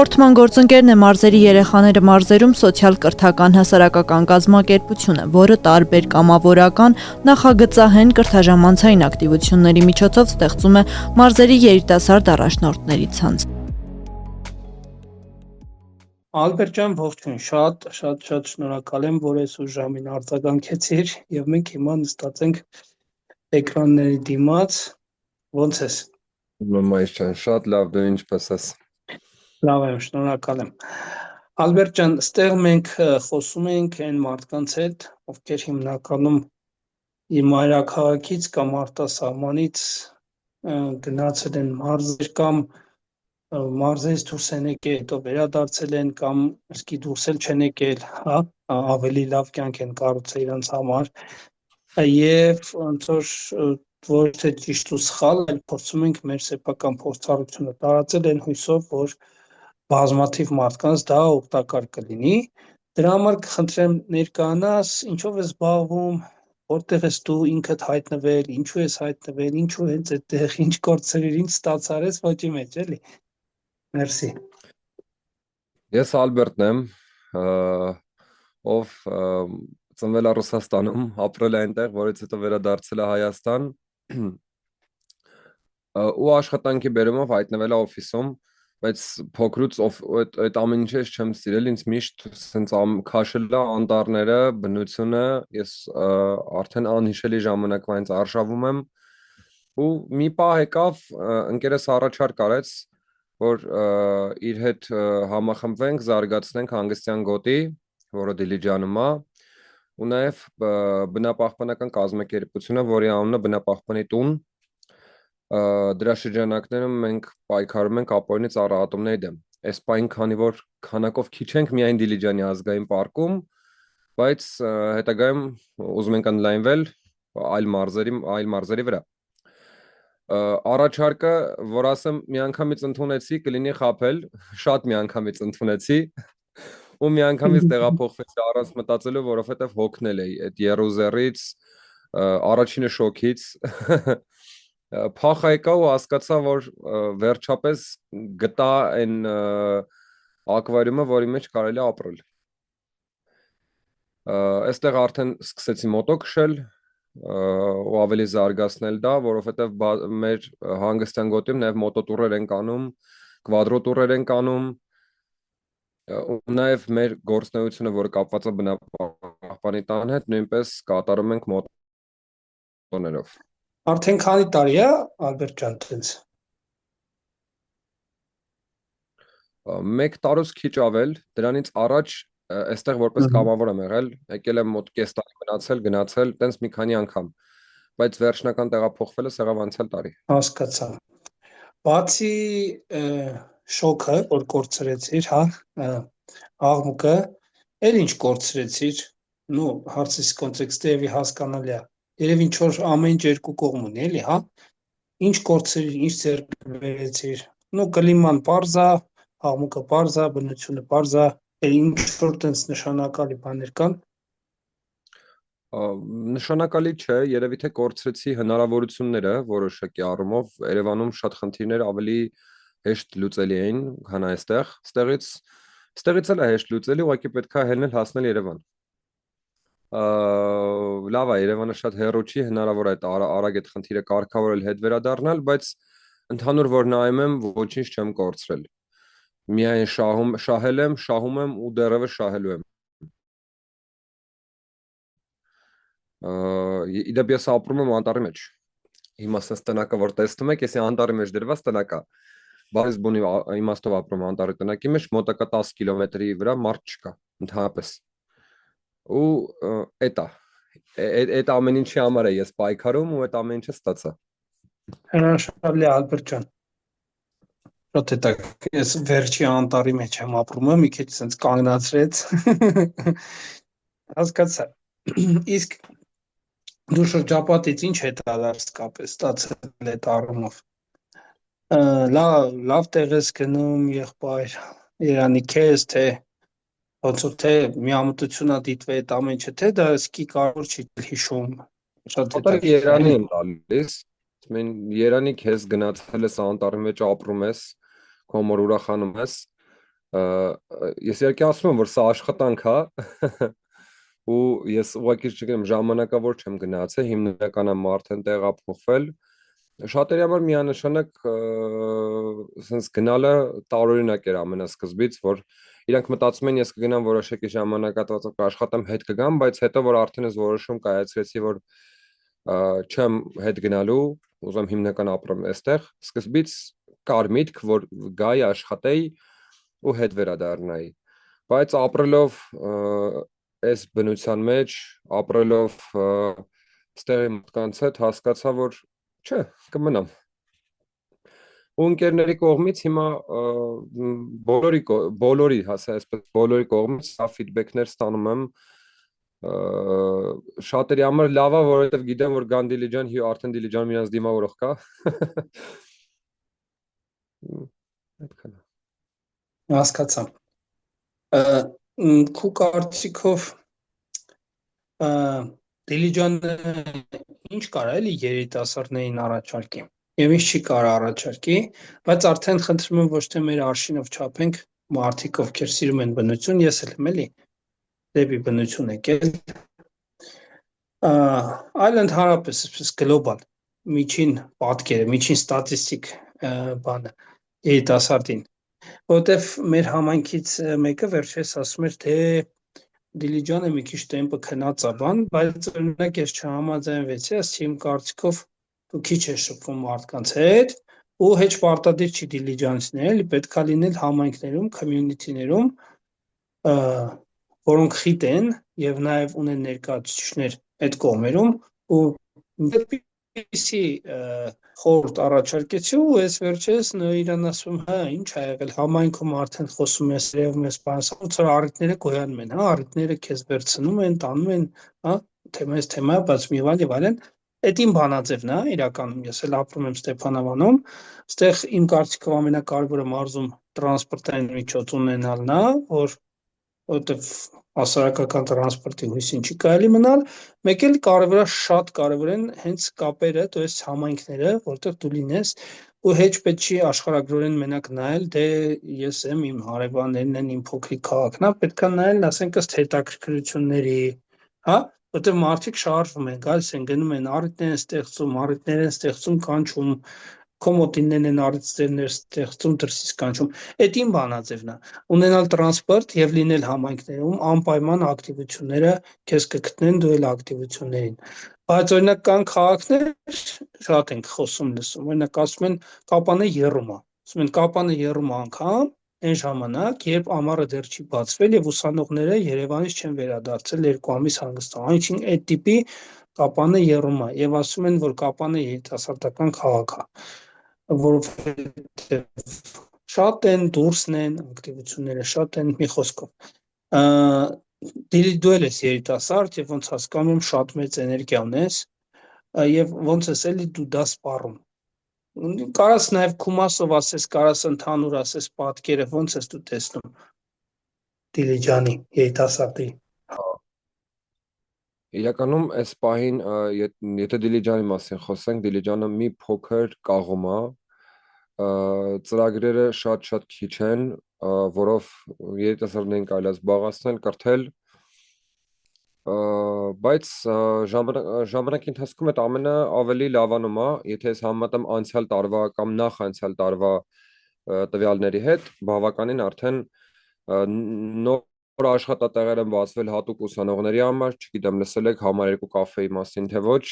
Հաղորդման գործընկերն է մարզերի երեխաները մարզերում սոցիալ-կրթական հասարակական կազմակերպություն է, որը տարբեր կամավորական, նախագծահեն կրթաժամանցային ակտիվությունների միջոցով ստեղծում է մարզերի երիտասարդ առաջնորդների ցանց։ Ալբերտ ջան, ողջույն, շատ շնորհակալ եմ, որ այս ժամին արձագանքեցիր եւ մենք հիմա նստած ենք էկրանների դիմաց։ Ոնց ես։ Մայր ջան, շատ լավ, դու ինչպես ես։ Լավ եմ, շնորհակալ եմ։ Ալբերտ ջան, ստեղ մենք խոսում ենք այն մարդկանց հետ, ովքեր հիմնականում իր մայրաքաղաքից կամ արտասահմանից գնացել են մարզեր կամ մարզից դուրս են եկել, հետո վերադարձել են կամ իսկի դուրս էլ չեն եկել, հա, ավելի լավ կյանք են կառուցել իրենց համար եւ ոնց որ ոչ թե ճիշտ ու սխալ, այլ փորձում ենք մեր սեփական փորձառությունը տարածել այն հույսով, որ բազմաթիվ մարդկանց դա օգտակար կլինի։ Դրա համար կխնդրեմ ներկայանաս, ինչով ես զբաղվում, որտեղ ես դու ինքդ հայտնվել, ինչու ես հայտնվել, ինչու հենց այդտեղ, ինչ կորցրիր, ինչ ստացար ես ոչի մեջ, էլի։ Մերսի։ Ես Ալբերտն եմ, ով ծնվել է Ռուսաստանում, ապրել է այնտեղ, որից հետո վերադարձել է Հայաստան ու աշխատանքի բերումով հայտնվել է օֆիսում, բայց փոքրուց այդ ամեն ինչը չեմ սիրել, ինձ միշտ սենց քաշել է անտառները, բնությունը, ես արդեն անհիշելի ժամանակվա ինձ արշավում եմ ու մի պահ եկավ ընկերս առաջարկ արեց, որ իր հետ համախմբվենք, զարգացնենք հանգստյան գոտի, որը Դիլիջանում է, ու նաև բնապահպանական կազմակերպությունը, որի անունը բնապահպանի տուն, դրա շրջանակներում մենք պայքարում ենք ապօրինի ծառահատումների դեմ։ Այս պայն քանի որ քանակով քիչ ենք միայն Դիլիջանի ազգային պարկում, բայց հետագայում ուզում ենք ընդլայնվել այլ մարզերի վրա։ Առաջարկը, որ ասեմ, միանգամից ընդունեցի, կլինի խաբել, շատ միանգամից ընդունեցի ու միանգամից տեղափոխվեցի առանց մտածելու, որովհետև հոգնել էի այդ Երուսաղեմից, առաջինը շոկից փախա եկա ու հասկացա, որ վերջապես գտա այն ակվարիումը, որի մեջ կարելի է ապրել։ Այստեղ արդեն սկսեցի մոտո քշել ու ավելի զարգացնել դա, որովհետև մեր հանգստյան գոտիում նաև մոտոտուրեր են կանում, կվադրոտուրեր են կանում ու նաև մեր գործունեությունը, որը կապված է բնապահպանի տան հետ, նույնպես կատարում ենք մոտոներով։ Արդեն քանի տարի է, Ալբերտ ջան, տենց։ 1 տարուց քիչ ավել, դրանից առաջ այստեղ որպես կամավոր եմ եղել, եկել եմ մոտ կես տարի մնացել, գնացել, տենց մի քանի անգամ, բայց վերջնական տեղափոխվելը եղավ անցյալ տարի։ Հասկացա։ Բացի շոկը, որ կորցրեցիր, հա, աղմուկը, էլ ինչ կորցրեցիր, նու հարցիս կոնտեքստը եւի հասկանալի է։ Երևի ինչ որ ամեն ինչ երկու կողմ ունի, էլի, հա։ Ինչ կորցրիր, ինչ ձեռք բերեցիր։ Նու կլիման պարզա, աղմուկը պարզա, բնությունը պարզա, ինչ որ տենց նշանակալի բաներ կան։ Նշանակալի չէ, երևի թե կորցրեցի հնարավորությունները որոշակի առումով, Երևանում շատ խնդիրներ ավելի հեշտ լուծելի էին, քան այստեղ։ Ստեղից էլ է հեշտ լուծելի, ուղղակի պետք է հելնել հասնել Երևան։ Լավ է, Երևանը շատ հեռու չի, հնարավոր է այդ արագ այդ խնդիրը կարգավորել, հետ վերադառնալ, բայց ընդհանուր որ նայում եմ, ոչինչ չեմ կորցրել։ Միայն շահել եմ, շահում եմ ու դեռևս շահելու եմ։ Իդեպ ես ապրում եմ անտառի մեջ։ Հիմա ասես տնակը, որ տեսնում եք, ես անտառի մեջ դրված տնակա։ Բարձ բունի իմաստով ապրում անտառի տնակի մեջ, մոտակա 10 կիլոմետրի վրա մարդ չկա, ընդհանրապես։ Ու այդ ամեն ինչի համար է ես պայքարում ու այդ ամեն ինչը ստացա։ Հրաշալի Ալբերտ ջան։ Շատ հետաքրքիր, ես վերջի անտառի մեջ եմ ապրում, մի քիչ sense կանգնացրեց։ Հասկացա։ Իսկ դու շրջապատից ինչ հետադարձ ստացել այդ առումով։ Լավ տեղ ես գնում, եղբայր, Երանի քեզ, թե ոնց որ թե միամտությունա դիտվի այդ ամեն ինչը, թե դա սկի կարող չի հիշում։ Շատ հետաքրքիր։ Երանի եմ տալիս, Երանի քեզ գնացել ես անտառի մեջ ապրում ես, քո մոր ուրախանում ես, Ես իհարկե ասում եմ, որ սա աշխատանք է, ու ես ուղղակի չգիտեմ, ժամանակավոր չեմ գնացել, հիմնականը մարդ են տեղափոխվել։ Շատերի համար միանշանակ sense գնալը տարօրինակ էր ամենասկզբից, որ իրանք մտածում են ես կգնամ որոշակի ժամանակատված աշխատեմ, հետ կգամ, բայց հետո որ արդեն ես որոշում կայացրեցի, որ չեմ հետ գնալու, ուզում հիմնական ապրեմ այստեղ, սկզբից կար միտք, որ գայի աշխատեի ու հետ վերադառնայի, բայց ապրելով այս բնության մեջ, ապրելով ստեղի մարդկանց հետ հասկացա, որ չէ, կմնամ։ Ու ընկերների կողմից հիմա բոլորի, հասա այսպես բոլորի կողմից սա ֆիդբեքներ ստանում եմ, շատերի համար լավ է, որովհետև գիտեմ, որ Գան Դիլիջան արդեն Դիլիջան իրանց դիմավորող կա։ Այդքան է։ Հասկացա։ Քու կարծիքով Դիլիջանը ինչ կարա էլի երիտասարդներին առաջարկի եւ ինչ չի կարա առաջարկի, բայց արդեն խնդրում եմ ոչ թե մեր արշինով չափենք մարդիկ, ովքեր սիրում են բնություն, ես էլ եմ էլի դեպի բնություն եկել, այլ ընդհանրապես այսպես գլոբալ միջին պատկերը, միջին ստատիստիկ բանը երիտասարդին, որովհետև մեր համայնքից մեկը վերջերս ասում էր, թե Դիլիջանը մի քիչ տեմպը քնած է բան, բայց օրինակ ես չհամաձայնվեցի, ասի իմ կարծիքով դու քիչ ես շփվում մարդկանց հետ ու հեչ պարտադիր չի Դիլիջանցիներ, էլի պետքա լինել համայնքներում, community-ներում, որոնք խիտ են եւ նաեւ ունեն ներկայացուցիչներ այդ կողմերում ու դեպիսի խորհուրդ առաջարկեցի ու ես վերջերս իրան ասում հա ինչ ա եղել համայնքում արդեն խոսում ես երևում ես բանս որ առիթները գոյանում են հա առիթները քեզ վերցնում են տանում են հա թեմայից թեմա բայց մի բան եւ այլն այդ իմ բանաձևն է իրականում ես էլ ապրում եմ Ստեփանավանում այստեղ իմ կարծիքով ամենակարևորը մարզում տրանսպորտային միջոց ունենալն է որ որտեվ հասարակական տրանսպորտի հույսին չի կարելի մնալ, մեկ էլ կարևոր է շատ կարևոր են հենց կապերը, то есть համայնքները, որտեղ դու լինես ու հեչ պետք չի աշխարհագրորեն մենակ նայել, դե ես եմ իմ հարևաններն են, իմ փոքրիկ քաղաքն է, պետքա նայել, ասենք ըստ հետաքրքրությունների, հա, որտեղ մարդիկ շարժվում են, գալիս են, գնում են, առիթներ են ստեղծում, կանչում կոմոդիններն են առիթներ ստեղծում դրսից կանչում, այդ իմ բանաձևն է, ունենալ տրանսպորտ եւ լինել համայնքներում անպայման ակտիվությունները քեզ կգտնեն դու էլ ակտիվություններին, բայց օրինակ կան քաղաքներ, շատ ենք խոսում լսում, օրինակ ասում են Կապանը եռում է, ասում են Կապանը եռում անգամ այն ժամանակ, երբ ամառը դեռ չի բացվել եւ ուսանողները Երևանից չեն վերադարձել 2 ամիս հանգստանալ, այնինչ այդ տիպի Կապանը եռում է եւ ասում են, որ Կապանը երիտասարդական քաղաք է որովհետև շատ են, դուրսն են, ակտիվությունները շատ են, մի խոսքով։ Դու էլ ես երիտասարդ եւ ոնց հասկանում եմ շատ մեծ էներգիա ունես եւ ոնց ես էլի դու դա սպառում։ Կարաս նաեւ Քումասով ասես, կարաս ընդհանուր ասես պատկերը ոնց ես դու տեսնում Դիլիջանի երիտասարդի։ Իրականում այս պահին եթե Դիլիջանի մասին խոսենք, Դիլիջանը մի փոքր կաղում է, ծրագրերը շատ քիչ են, որով երիտասարդներին կարելի է զբաղեցնել, կրթել, բայց ժամանակի ընթացքում այդ ամենը ավելի լավանում է, եթե ես համեմատեմ անցյալ տարվա կամ նախ անցյալ տարվա տվյալների հետ, բավականին արդեն նոր աշխատատեղեր են բացվել հատուկ ուսանողների համար, չգիտեմ, լսել եք համարերկու կաֆեի մասին, թե ոչ,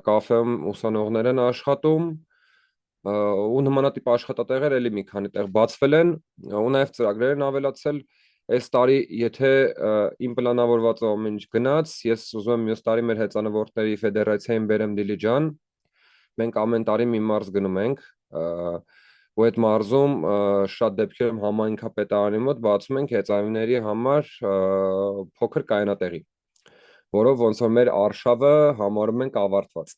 կաֆեում ուսանողներ են աշխատում, ու նմանատիպ աշխատատեղեր էլի մի քանի տեղ բացվել են, ու նաև ծրագրեր են ավելացել, այս տարի եթե իմ պլանավորված ամեն ինչ գնաց, ես ուզում եմ մյուս տարի մեր հեծանվորդների ֆեդերացիային բերեմ Դիլիջան, մենք ամեն տարի մի մարզ գնում ենք, ու այդ մարզում շատ դեպքերում համայնքապետարանի մոտ բացում ենք հեծանվների համար փոքր կայանատեղի, որով ոնց որ մեր արշավը համարում ենք ավարտված։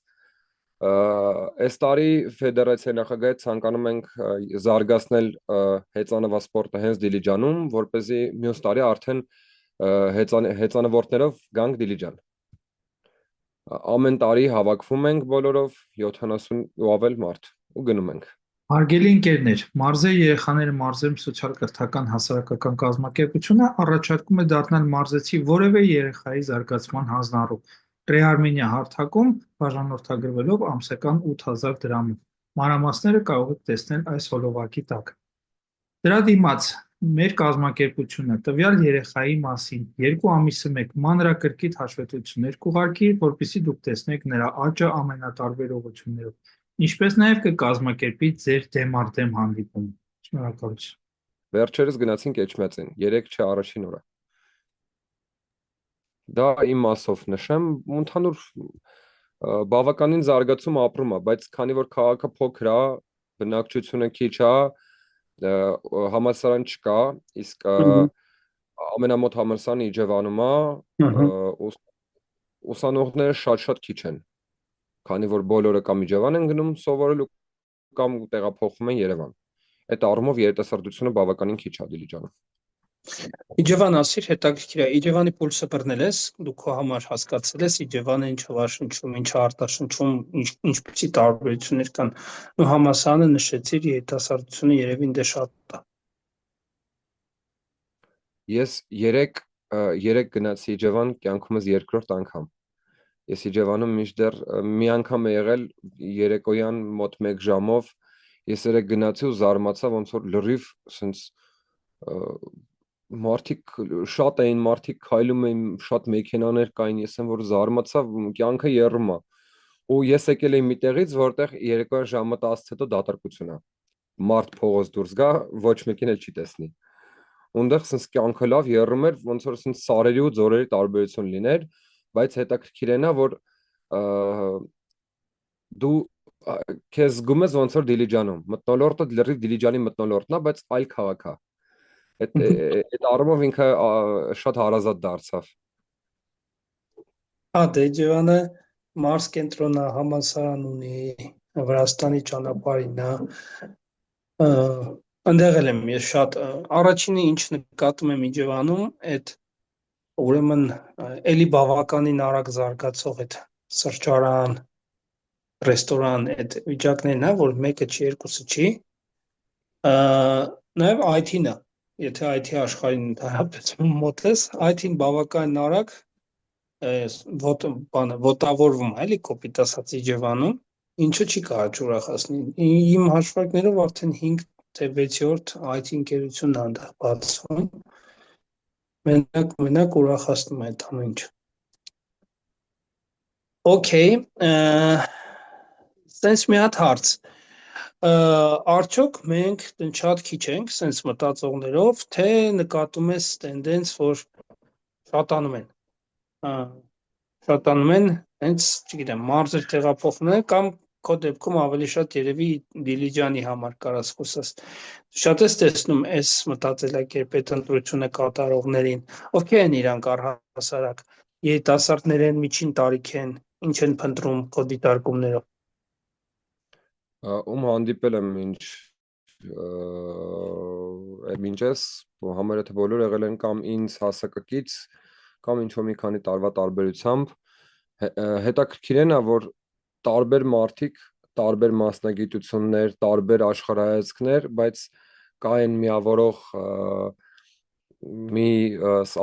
Այս տարի ֆեդերացիայի նախագահը ցանկանում ենք զարգացնել հեծանվասպորտը հենց Դիլիջանում, որպեսզի մյուս տարի արդեն հեծանվորդներով գանք Դիլիջան։ Ամեն տարի հավաքվում ենք բոլորով 70 ու ավել մարդ ու գնում ենք։ Հարգելի ընկերներ, Մարզերի երեխաները մարզերում սոցիալ-կրթական հասարակական կազմակերպությունը առաջարկում է դառնալ մարզեցի որևէ երեխայի զարգացման հանձնառու, Ռեարմենիա հարթակում բաժանորդագրվելով ամսական 8000 դրամով։ Մանրամասները կարող եք տեսնել այս հոլովակի տակ։ Դրա դիմաց մեր կազմակերպությունը տվյալ երեխայի մասին 2 ամիսը մեկ մանրակրկիտ հաշվետվություններ կուղարկի, որպեսզի դուք տեսնեք նրա աճը ամենատարբեր ուղղություններով, ինչպես նաև կկազմակերպի ձեր դեմ հանդիպում։ Շնորհակալություն։ Վերջերս գնացինք Էջմիածին, 3 չէ առաջին օրը։ Դա իմ մասով նշեմ, ընդհանուր բավականին զարգացում ապրում է, բայց քանի որ քաղաքը փոքր է, բնակչությունը քիչ է, համալսարան չկա, իսկ ամենամոտ համալսարանը Իջևանում է, ուսանողները շատ քիչ են, քանի որ բոլորը կամ Իջևան են գնում սովորելու կամ տեղափոխվում են Երևան։ Այդ առումով երիտասարդությունը բավականին քիչ է Դիլիջանում։ Իջևան ասիր, հետաքրքիր է, Իջևանի պուլսը բռնել ես, դու քո համար հասկացել ես Իջևանը ինչ հվաշնչում, ինչ արտաշնչում, ինչպիսի տարբերություններ կան։ Ու համասարանը նշեցիր, երիտասարդությունը երևի դե շատ է։ Ես 3 գնացի Իջևան կյանքումս երկրորդ անգամ։ Ես Իջևանում մինչդեռ մի անգամ է եղել երեկոյան մոտ 1 ժամով, ես 3 գնացի ու զարմացա, ոնց որ լրիվ սենց մարդիկ շատ էին, մարդիկ քայլում էին, շատ մեքենաներ կային, ես եմ որ զարմացա, կյանքը եռում է։ Ու ես եկել եմ մի տեղից, որտեղ երեկոյան ժամը 10-ից հետո դատարկություն է։ Մարդ փողոց դուրս գա, ոչ մեկին էլ չի տեսնի։ Ունդեղ սենց կյանքը լավ եռում էր, ոնց որ սենց սարերի ու ձորերի տարբերություն լիներ, բայց հետաքրքիր է նա, որ դու քեզ զգում ես ոնց որ Դիլիջանում, մթնոլորտը լրիվ Դիլիջանի մթնոլորտն է, բայց այլ քաղաք է։ Այդ առումով ինքը շատ հարազատ դարձավ։ Հա, դե Իջևանը մարզ կենտրոնը համալսարան ունի, Վրաստանի ճանապարհին է։ Այնտեղ եմ ես շատ առաջինը ինչ նկատում եմ Իջևանում, այդ ուրեմն էլի բավականին արագ զարգացող այդ սրճարան, ռեստորան, այդ վիճակներն է, որ մեկը չի, երկուսը չի։ Նաև IT-ն է, եթե IT աշխարհին ընդհանրապես մոտ ես, IT-ն բավականին արագ ոտավորվում է, էլի կոպիտ ասած Իջևանում, ինչը չի կարճ ուրախացնի։ Իմ հաշվարկներով արդեն 5 թե 6-րդ IT ընկերությունն է այնտեղ բացվում։ Մենակ ուրախացնում է այդ ամեն ինչ։ Okay, sense մի հատ հարց։ Արդյոք մենք շատ քիչ ենք sense մտածողներով, թե նկատում ես տենդենց, որ շատանում են։ Շատանում են, հենց, չգիտեմ, մարզեր տեղափոխվում են կամ քո դեպքում ավելի շատ երևի Դիլիջանի համար կարաս խոսես։ Շատ ես տեսնում այս մտածելակերպ այդ ընտրությունը կատարողներին, ովքեր են իրանք առհասարակ, երիտասարդներ են, միջին տարիք են, ինչ են փնտրում քո դիտարկումներով։ Ում հանդիպել եմ մինչես համարը թե բոլոր եղել են կամ ինձ հասակակից կամ ինչ-որ մի քանի տարվա տարբերությամբ հետաքրքիր է նա, որ տարբեր մարդիկ, տարբեր մասնագիտություններ, տարբեր աշխարհայացքներ, բայց կա այն միավորող մի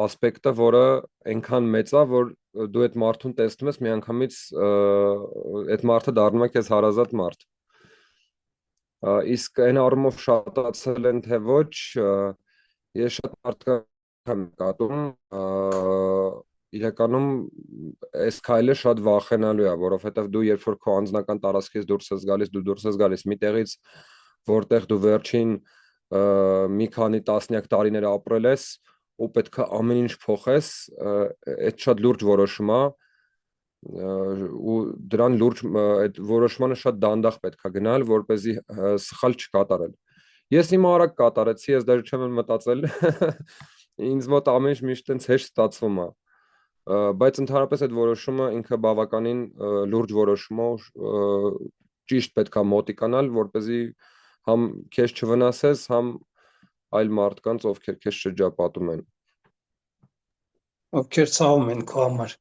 ասպեկտը, որը այնքան մեծ է, որ դու այդ մարդուն տեսնում ես միանգամից այդ մարդը դառնում է քեզ հարազատ մարդ։ Իսկ այն առումով շատացել են թե ոչ, ես շատ մարդկանց եմ նկատում, իրականում այս քայլը շատ վախենալու է, որովհետև դու երբ որ քո անձնական տարածքից դուրս ես գալիս, դու դուրս ես գալիս մի տեղից, որտեղ դու վերջին մի քանի տասնյակ տարիներ ապրել ես ու պետք է ամեն ինչ փոխես, այդ շատ լուրջ որոշում է ու դրան լուրջ այդ որոշմանը շատ դանդաղ պետք է գնալ, որպեսզի սխալ չկատարել։ Ես իմ արագ կատարեցի, ես դեռ չեմ մտածել, ինձ մոտ ամեն ինչ միշտ այնց հեշտ ստացվում է, բայց ընդհանրապես այդ որոշումը ինքը բավականին լուրջ որոշում է, ճիշտ պետք է մոտիկանալ, որպեսզի համ քեզ չվնասես, համ այլ մարդկանց, ովքեր քեզ շրջապատում են։ Ովքեր ցավում են քո համար։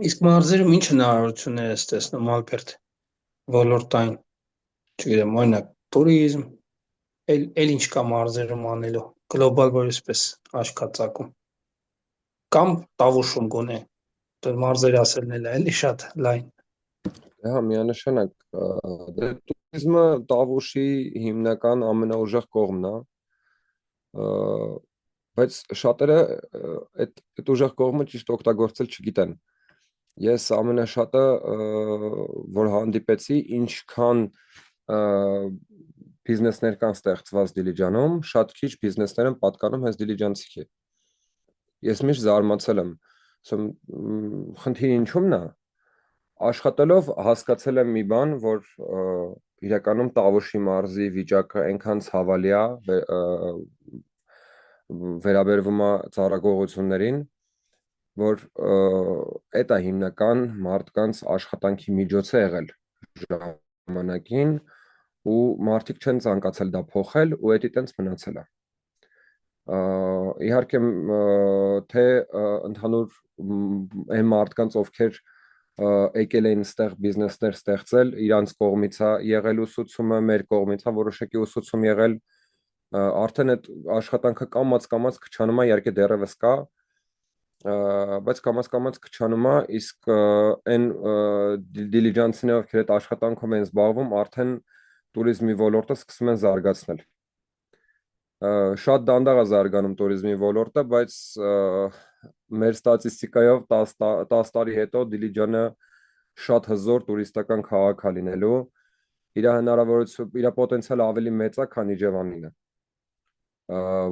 Իսկ մարզերում ինչ հնարավորություններ ես տեսնում, Ալբերտ։ ոլորտային, չգիտեմ, օրինակ տուրիզմ, էլ ինչ կա մարզերում անելու, գլոբալ որպես աշխատակում, կամ տավուշում գոնե, դե մարզեր ասելն էլ է, էլի շատ լայն։ Հա, միանշանակ դե տուրիզմը Տավուշի հիմնական ամենաուժեղ կողմն է, բայց շատերը այդ ուժեղ կողմը ճիշտ օգտագործել չգիտեն։ Ես ամենաշատը, որ հանդիպեցի, ինչքան բիզնեսներ կան ստեղծված Դիլիջանում, շատ քիչ բիզնեսներ են պատկանում հենց դիլիջանցիքի։ Ես միշտ զարմացել եմ, ասում խնդիրը ինչումն է, աշխատելով հասկացել եմ մի բան, որ իրականում Տավուշի մարզի վիճակը այնքան ցավալի է, վերաբերվում է ծառագողություններին, որ այդ է հիմնական մարդկանց աշխատանքի միջոցը եղել ժամանակին ու մարդիկ չեն ցանկացել դա փոխել ու դա տենց մնացել է։ Իհարկե թե ընդհանուր այն մարդկանց, ովքեր եկել էին ստեղ բիզնեսներ ստեղծել, իրանց կողմից է եղել ուսուցումը, մեր կողմից է որոշակի ուսուցում եղել, արդեն այդ աշխատանքը կամաց քչանում է, իհարկե դեռևս կա, բայց կամաց քչանում է, իսկ այն դիլիջանցիները, ովքեր այդ աշխատանքով են զբաղվում, արդեն տուրիզմի ոլորտը սկսում են զարգացնել։ Շատ դանդաղ է զարգանում տուրիզմի ոլորտը, բայց մեր ստատիստիկայով 10 տարի հետո Դիլիջանը շատ հզոր տուրիստական քաղաք է լինելու, իր հնարավորություն, իր պոտենցիալը ավելի մեծ է, քան Իջևանինը,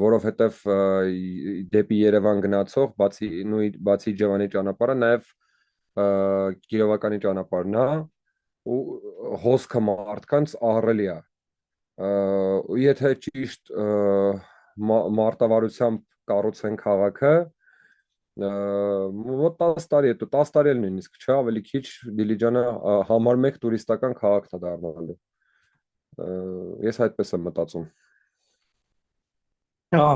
որովհետև դեպի Երևան գնացող, բացի Իջևանի ճանապարհը, նաև Կիրովականի ճանապարհն է ու հոսքը մարդկանց ահռելի է։ Եթե ճիշտ մարտավարությամբ կառուցեն քաղաքը, մոտ 10 տարի հետո, 10 տարի էլ նույնիսկ չէ, ավելի քիչ Դիլիջանը համար մեկ տուրիստական քաղաքն է դառնալու։ Ես այդպես եմ մտածում։ Հա,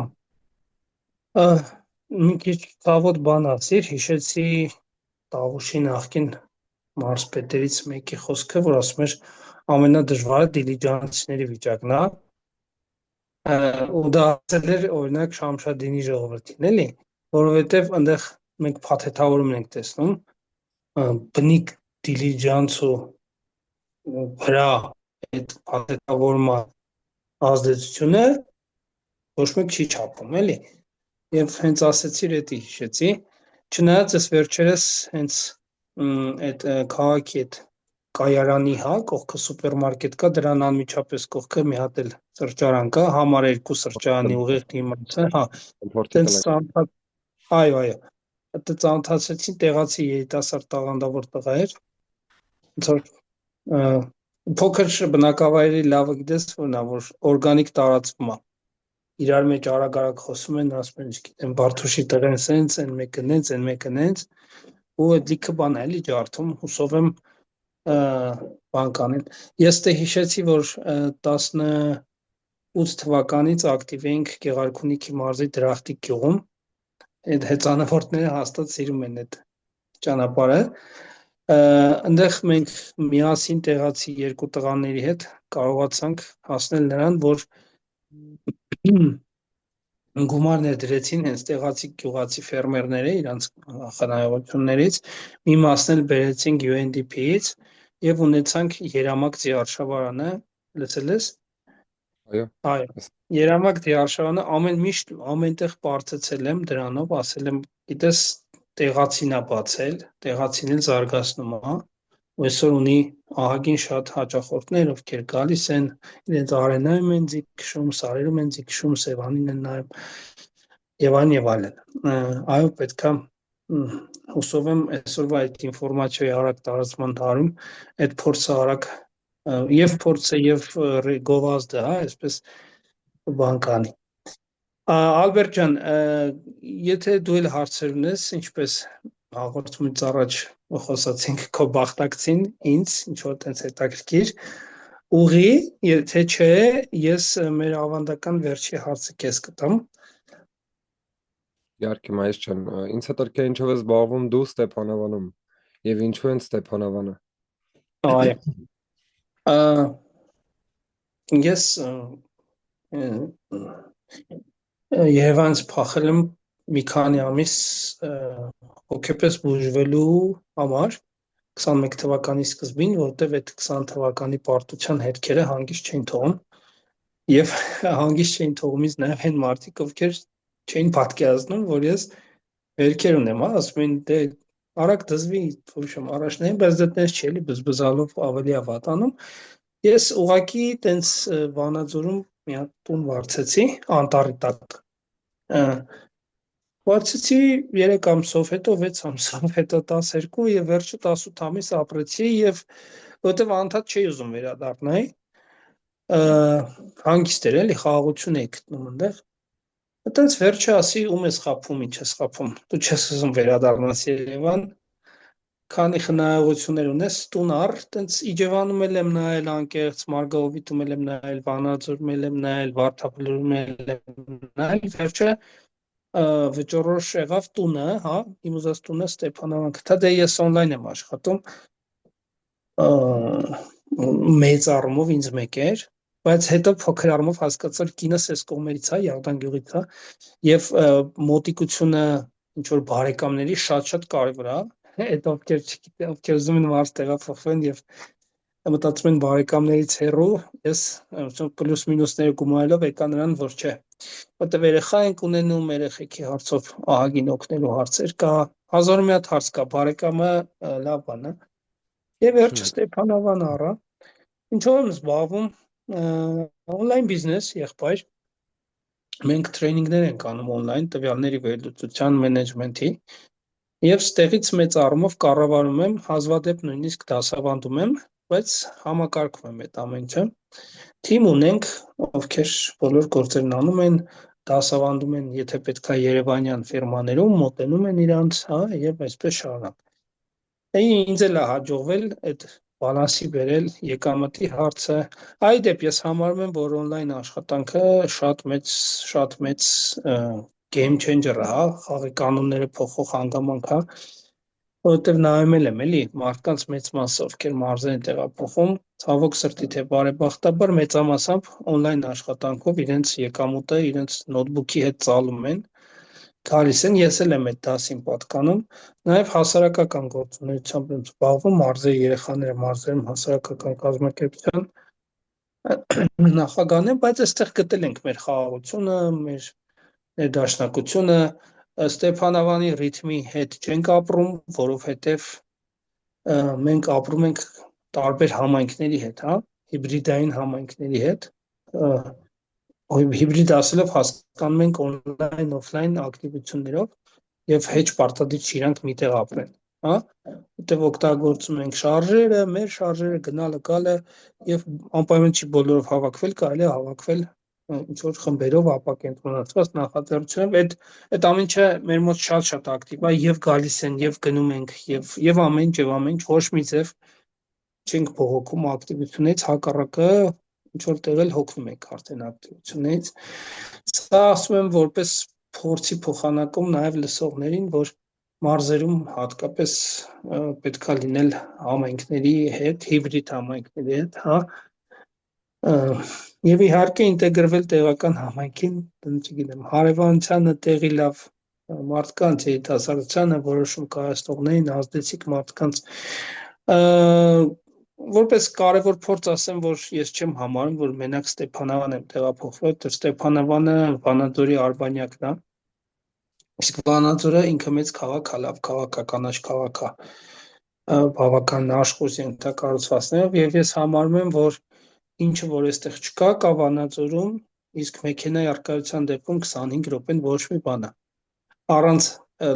մի քիչ ցավոտ բան ասիր, հիշեցի Տավուշի նախկին մարզպետերից մեկի խոսքը, որ ասում էր ամենադժվարը դիլիջանցիների վիճակն է, ու դա ասել էր օրինակ Շամշադինի ժողովրդին, էլի, որովհետև այնտեղ մենք փաթեթավորում ենք տեսնում, բնիկ դիլիջանցու վրա այդ փաթեթավորումը ազդեցությունը ոչ մեկ չի չափում, էլի, եւ հենց ասեցիր, էդի հիշեցի, չնայած ես վերջերս հենց այդ քաղաքի այդ կայարանի, հա, կողքը սուպերմարկետ կա, դրան անմիջապես կողքը մի հատ էլ սրճարան կա, համար 2 սրճարանի ուղիղ դիմաց է, հա, տենց ծանոթ, այո, դա ծանոթացեցին տեղացի երիտասարդ տաղանդավոր տղա էր, ոնց որ փոքր բնակավայրի լավը գիտես որն է, որ օրգանիկ տարածվում է, իրար մեջ արագ խոսում են, ասում են, չգիտեմ, Բարթուշի տղեն սենց, այն մեկը նենց, այն մեկը նենց, ու այդ լիքը բան է էլի ջարդում, հուսով եմ բան կանեն։ Ես դե հիշեցի, որ 18 թվականից ակտիվ էինք Գեղարքունիքի մարզի Դրախտիկ գյուղում, այդ հեծանվորդները հաստատ սիրում են այդ ճանապարհը, այնտեղ մենք միասին տեղացի 2 տղաների հետ կարողացանք հասնել նրան, որ գումարներ դրեցին հենց տեղացի գյուղացի ֆերմերները իրանց խնայողություններից, մի մասն էլ բերեցինք UNDP-ից եւ ունեցանք Երամակ ձիարշավարանը, լսել ես։ Այո, Երամակ ձիարշավարանը միշտ ամենտեղ բարձեցել եմ դրանով, ասել եմ, գիտես, տեղացին է բացել, տեղացին էլ զարգացնում է, ու այսօր ունի ահագին շատ հաճախորդներ, ովքեր գալիս են, իրենց արենայում են ձի քշում, սարերում են ձի քշում, Սևանին են նայում եւ այլն։ Այո, պետքա հուսով եմ այսօրվա այդ ինֆորմացիայի արագ տարածման հարում այդ փորձը արագ եւ փորձը եւ գովազդը, հա, այսպես բան կանի։ Ալբերտ ջան, եթե դու էլ հարցեր ունես, ինչպես հաղորդումից առաջ խոսացինք քո բախտակցին ինձ, ինչ որ տենց հետաքրքիր, ուղի, եթե չէ, ես մեր ավանդական վերջի հարցը քեզ կտամ։ Իհարկե, մայիս ջան, ինձ հետաքրքիր ինչով ես զբաղվում դու Ստեփանավանում եւ ինչու են Ստեփանավանը։ Այո։ Ես Երևանից փախել եմ մի քանի ամիս հոգեպես բուժվելու համար 21 թվականի սկզբին, որտեղ այդ 20 թվականի պարտության հետքերը հանգիստ չէին թողում եւ հանգիստ չէին թողումից նաեւ այն մարդիկ, ովքեր չէին պատկերացնում, որ ես վերքեր ունեմ, ասում են դե արագ դզվի, ուրիշ առաջնային, բայց դա տես չի էլի բզբզալով ավելի ավատանում։ Ես ուղակի տենց Վանաձորում մի հատ տուն վարձեցի, անտառի տակ։ Վարձեցի 3 ամսով, հետո 6 ամսով, հետո 12 եւ վերջը 18 ամիս ապրեցի եւ որտեվ անդադ չի ուզում վերադառնալ։ Հանգիստ էր էլի, խաղաղություն էի գտնում այնտեղ։ Այդտենց վերջը ասի ում ես խափում, ինչ ես խափում։ Դու չես ուզում վերադառնաս Երևան, քանի խնայողություններ ունես, տուն առ, տենց Իջևանում եմ նայել անկեղծ, Մարգարովիտում եմ նայել, Վանաձորում եմ նայել, Վարդապետում եմ նայել, վերջը վճռորոշ եղավ տունը, հա, իմ ուզած տունը Ստեփանավան գտա, դե ես on-line եմ աշխատում, մեծ առումով ինձ մեկ էր, բայց հետո փոքր առումով հասկացար կինս էս կողմերից է, Յաղդան գյուղից է, եւ մոտիկությունը ինչ որ բարեկամների շատ կարևոր է, այդ ովքեր ուզում են մարդ տեղափոխվեն եւ մտածում են բարեկամներից հեռու, ես պլյուս մինուսները գումարելով եկա նրան, որ չէ, որտեղ երեխա ենք ունենում, երեխեքի հարցով ահագին օգնելու հարցեր կա, հազար մի հատ հարց կա, բարեկամը լավ բան է, եւ վերջը Ստեփանավան առա, ինչով եմ զբաղվում, on-line business, եղբայր, մենք տրեյնինգներ ենք անում on-line տվյալների վերլուծության մենեջմենթի, եւ ստեղից մեծ առումով կառավարում եմ, հազվադեպ նույնիսկ դասավանդում եմ, բայց համակարգում եմ այդ ամենը։ Թիմ ունենք, ովքեր բոլոր գործերն անում են, դասավանդում են, եթե պետք է Երևանյան ֆիրմաներում, մոտենում են իրանց, հա, եւ այսպես շարունակ։ Ինձ էլ է հաջողվել այդ բալանսի բերել եկամտի հարցը։ Այդեպ ես համարում եմ, որ on-line աշխատանքը շատ մեծ game changer է, հա, խաղի կանոնները փոխող հանգամանք է, որովհետև նայում եմ էլի մարդկանց մեծ մասը, ովքեր մարզեր են տեղափոխում, ցավոք սրտի թե բարեբախտաբար մեծամասամբ on-line աշխատանքով իրենց եկամուտը իրենց նոթբուքի հետ ծալում են, գալիս են, ես էլ եմ այդ դասին պատկանում, նաև հասարակական գործունեությամբ եմ զբաղվում, մարզերի երեխաները մարզերում հասարակական կազմակերպության նախագահն եմ, բայց այստեղ գտել ենք մեր խաղաղությունը, մեր ներդաշնակությունը, Ստեփանավանի ռիթմի հետ չենք ապրում, որովհետև մենք ապրում ենք տարբեր համայնքների հետ, հա, հիբրիդային համայնքների հետ, հիբրիդ ասելով հասկանում ենք on-line, off-line ակտիվություններով եւ հեչ պարտադիր չի իրանք միտեղ ապրեն, հա, որտեղ օգտագործում ենք շարժերը, մեր շարժերը գնալը գալը եւ անպայման չի բոլորով հավաքվել, կարելի է հավաքվել ինչ որ խմբերով ապակենտրոնացված նախաձեռնությունով այդ ամեն ինչը մեր մոտ շատ ակտիվ է եւ գալիս են եւ գնում ենք եւ ամեն ինչ ոչ մի ձև չենք բողոքում ակտիվությունից, հակառակը ինչ որ տեղել հոգնում ենք արդեն ակտիվությունից։ Սա ասում եմ որպես փորձի փոխանակում նաեւ լսողներին, որ մարզերում հատկապես պետքա լինել համայնքների հետ, հիբրիդ համայնքների հետ, հա, եւ իհարկե ինտեգրվել տեղական համայնքին, չգիտեմ, հարևանությանը տեղի լավ մարդկանց, երիտասարդությանը, որոշում կայացնողներին, ազդեցիկ մարդկանց, որպես կարևոր փորձ ասեմ, որ ես չեմ համարում, որ մենակ Ստեփանավան եմ տեղափոխվել, դեռ Ստեփանավանը Վանաձորի արբանյակն է, իսկ Վանաձորը ինքը մեծ քաղաք է, լավ քաղաք է, կանաչ քաղաք է, բավական աշխույժ ենթակառուցվածքներով եւ ես համարում եմ, որ ինչը որ այստեղ չկա, կա Վանաձորում, իսկ մեքենայի առկայության դեպքում 25 րոպեն ոչ մի բան է։ Առանց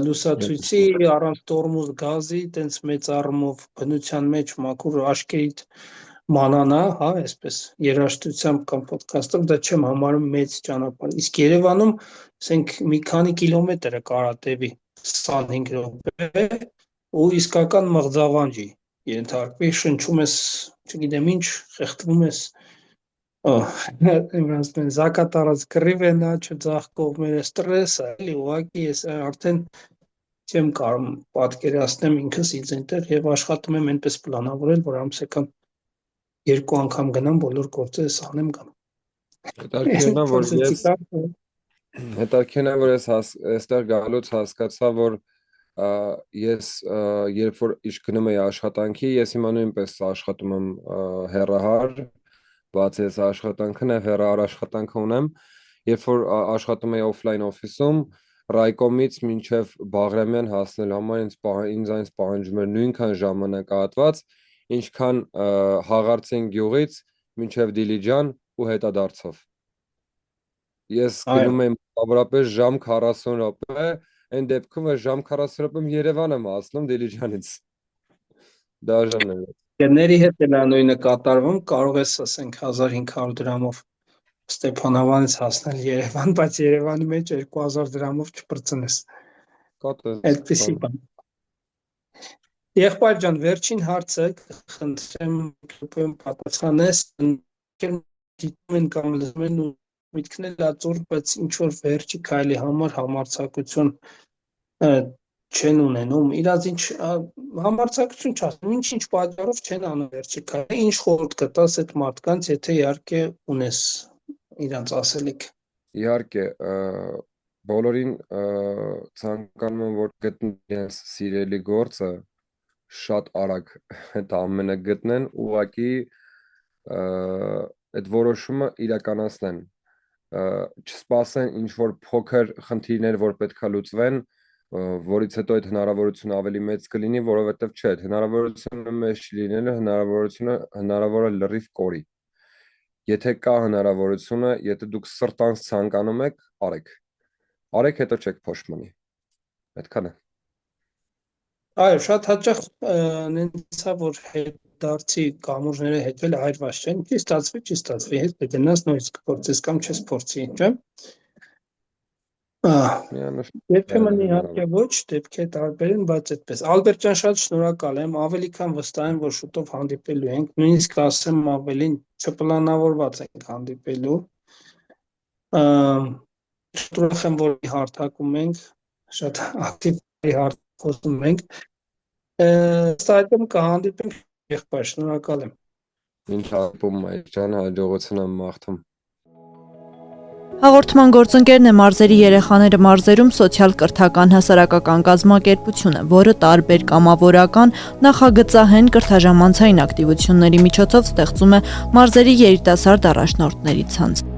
լուսացույցի, առանց տորմուզ գազի, տենց մեծ առումով բնության մեջ մաքուր աշկերիդ մանանա, հա, այսպես երաժշտությամբ կամ ոդքասթով դա չեմ համարում մեծ ճանապարհ։ Իսկ Երևանում, ասենք, մի քանի կիլոմետր է կարա տևի 25 րոպե ու իսկական մղձավանջի ենթարկվի, շնչում ես, չգիտեմ ինչ, խեղդվում ես, զակատարած կռիվ է նա, չձախ կողմերը ստրես է, էլի ուղղակի ես արդեն չեմ կարող պատկերացնեմ ինքս ինձ այնտեղ եւ աշխատում եմ այնպես պլանավորել, որ ամսական երկու անգամ գնամ բոլոր գործերս անեմ կամ հետաքրքրն է, որ ես այստեղ գալուց հասկացա, որ ես երբ որ իշ գնում եի աշխատանքի, ես հիմա նույնպես աշխատում եմ հեռահար, բացի այս աշխատանքն է, հեռահար աշխատանք ունեմ, երբ որ աշխատում եի օֆլայն օֆիսում, Ռայկոմից մինչև Բաղրամյան հասնելու համար ինձ այնց պահանջում էր նույնքան ժամանակահատված, ինչքան Հաղարծին գյուղից մինչև Դիլիջան ու հետադարձով։ Ես գնում եմ մոտավորապես ժամ 40 րոպե, այն դեպքում ժամ 40 րոպեմ Երևան եմ հասնում Դիլիջանից։ Դաժան է։ Գների հետ էլ նույնը կատարվում, կարող ես ասենք 1500 դրամով Ստեփանավանից հասնել Երևան, բայց Երևանի մեջ 2000 դրամով չպրծնես։ Այդպեսի բան։ Եղբայր ջան, վերջին հարցը խնդրեմ պատասխանես, դիտում են կամ լսում են ու միտքն էլ ածոր, բայց ինչ որ վերջի քայլի համար համարձակություն չեն ունենում, իրաց ինչ համարձակություն չասեմ, ինչ պատճառով չեն անում վերջի քայլը, ինչ խորհուրդ կտաս այդ մարդկանց, եթե իհարկե ունես իրանց ասելիք։ Իհարկե, բոլորին ցանկանում եմ, որ գտնեն իրենց սիրելի գործը, շատ արագ այդ ամենը գտնեն, ուղղակի այդ որոշումը իրականացնեն, չսպասեն ինչ-որ փոքր խնդիրներ, որ պետք է լուծվեն, որից հետո այդ հնարավորությունը ավելի մեծ կլինի, որովհետև չէ, այդ հնարավորությունը մեծ չլինելը հնարավոր է լրիվ կորի։ Եթե կա հնարավորությունը, եթե դուք սրտանց ցանկանում եք, արեք, հետո չեք փոշմանի։ Այդքան է։ Այո, շատ հաճախ նենցա, որ հետդարձի կամուրջները հետվել այրված չեն, չի ստացվի, հետ կգնաս նույնիսկ կփորձես կամ չես փորձի, չէ՞։ Երբեմն իհարկե ոչ, դեպքեր տարբեր են, բայց այդպես։ Ալբերտ ջան, շատ շնորհակալ եմ, ավելի քան վստահ եմ, որ շուտով հանդիպելու ենք, նույնիսկ ասեմ ավելին, չպլանավորված ենք հանդիպելու։ Ուրախ եմ, որ հարթակում ենք, շատ ակտիվ հարթակում ենք։ Ստայտում կհանդիպենք, եղբայր, շնորհակալ եմ։ Ինչ հապում այդ ջան, հաջողություն եմ մաղթում։ Հաղորդման գործընկերն է Մարզերի երեխաները մարզերում սոցիալ-կրթական հասարակական կազմակերպությունը, որը տարբեր կամավորական, նախագծահեն կրթաժամանցային ակտիվությունների միջոցով ստեղծում է մարզերի երիտասարդ առաջնորդների ցանց։